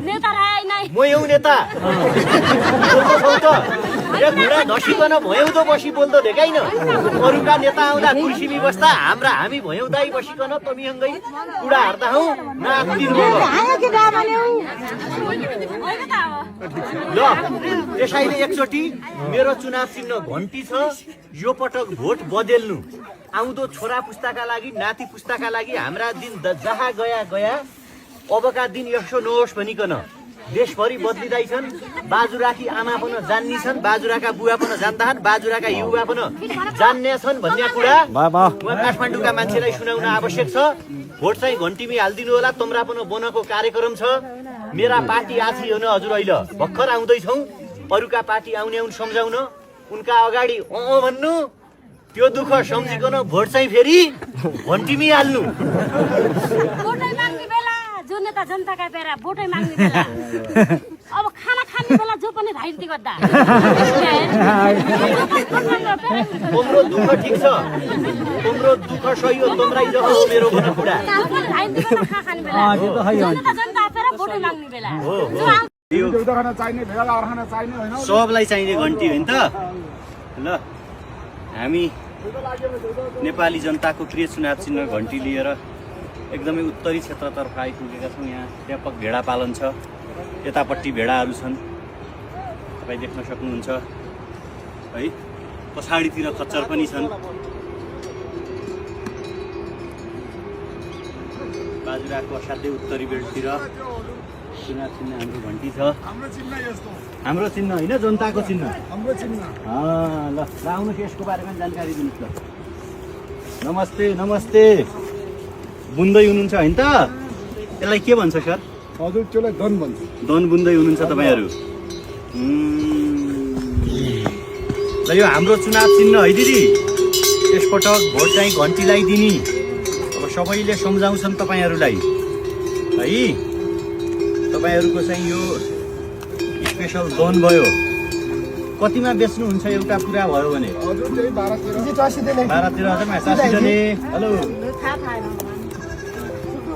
नेता राय नै म यौ नेता घुँडा धसिकन भयौँ बसी बोल्दो देखाइन अरूका नेता आउँदा कुर्सी व्यवस्था हाम्रा हामी भयौँ दाई बसिकन तमीसँगै कुडा हार्दा हौ ल त्यसैले एकचोटि मेरो चुनाव चिन्ह घन्टी छ यो पटक भोट बदल्नु आउँदो छोरा पुस्ताका लागि नाति पुस्ताका लागि हाम्रा दिन जहाँ गया गया अबका दिन यसो नहोस् भनिकन देशभरि बदलिँदैछन् बाजुराकी आमा पनि जान्नी छन् बाजुराका बुवा पनि जान्दछन् बाजुराका युवा पनि जान्ने छन् भन्ने कुरा उहाँ काठमाडौँका मान्छेलाई सुनाउन आवश्यक छ भोट चाहिँ घन्टीमै हालिदिनु होला तम्रा पनि बनको कार्यक्रम छ मेरा पार्टी आछि हो न हजुर अहिले भर्खर आउँदैछौँ अरूका पार्टी आउने सम्झाउन उनका अगाडि भन्नु त्यो दुःख सम्झिकन भोट चाहिँ फेरि घन्टीमै हाल्नु जो नेता जनताका बेला भोटै माग्ने बेला अब खाना खाने बेला जो पनि राजनीति गर्दा तिम्रो दुःख ठिक छ तिम्रो दुःख सही हो तम्राइ जस्तो मेरो पनि कुरा सबलाई चाहिने घन्टी होइन त ल हामी नेपाली जनताको प्रिय चुनाव चिन्ह घन्टी लिएर एकदमै उत्तरी क्षेत्रतर्फ आइपुगेका छौँ यहाँ व्यापक भेडा पालन छ यतापट्टि भेडाहरू छन् तपाईँ देख्न सक्नुहुन्छ है पछाडितिर खच्चर पनि छन् बाजुराको असाध्यै उत्तरी बेल्टतिर चुनाव चिन्ह हाम्रो घन्टी छ हाम्रो चिन्ह होइन जनताको चिन्ह ल आउनुहोस् यसको बारेमा जानकारी दिनुहोस् ल नमस्ते नमस्ते बुन्दै हुनुहुन्छ होइन त यसलाई के भन्छ सर हजुर त्यसलाई दन भन्छ दन बुन्दै हुनुहुन्छ तपाईँहरू ल यो हाम्रो चुनाव चिन्ह है दिदी यसपटक भोट चाहिँ घन्टीलाई दिने अब सबैले सम्झाउँछन् तपाईँहरूलाई है तपाईँहरूको चाहिँ यो स्पेसल दन भयो कतिमा बेच्नुहुन्छ एउटा कुरा भयो भने हजुर त्यही 12-13 हेलो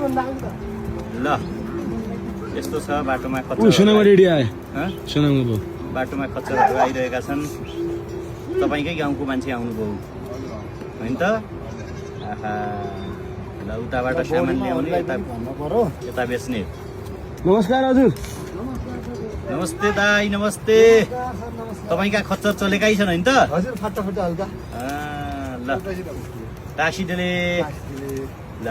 ल यस्तो छ बाटोमा बाटोमा खच्चरहरू आइरहेका छन् तपाईँकै गाउँको मान्छे आउनुभयो होइन त ल उताबाट सामान ल्याउने यता बेच्ने नमस्कार हजुर नमस्ते दाई नमस्ते तपाईँका खच्चर चलेकै छन् होइन त हजुर फाटा हल्का ल टाँसिदेले ल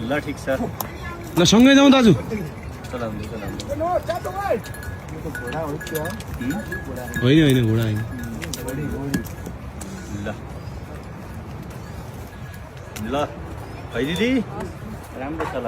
ल ठिक छ ल सँगै जाउँ दाजु चलाउनु होइन घोडा होइन ल है दिदी राम्रो छ ल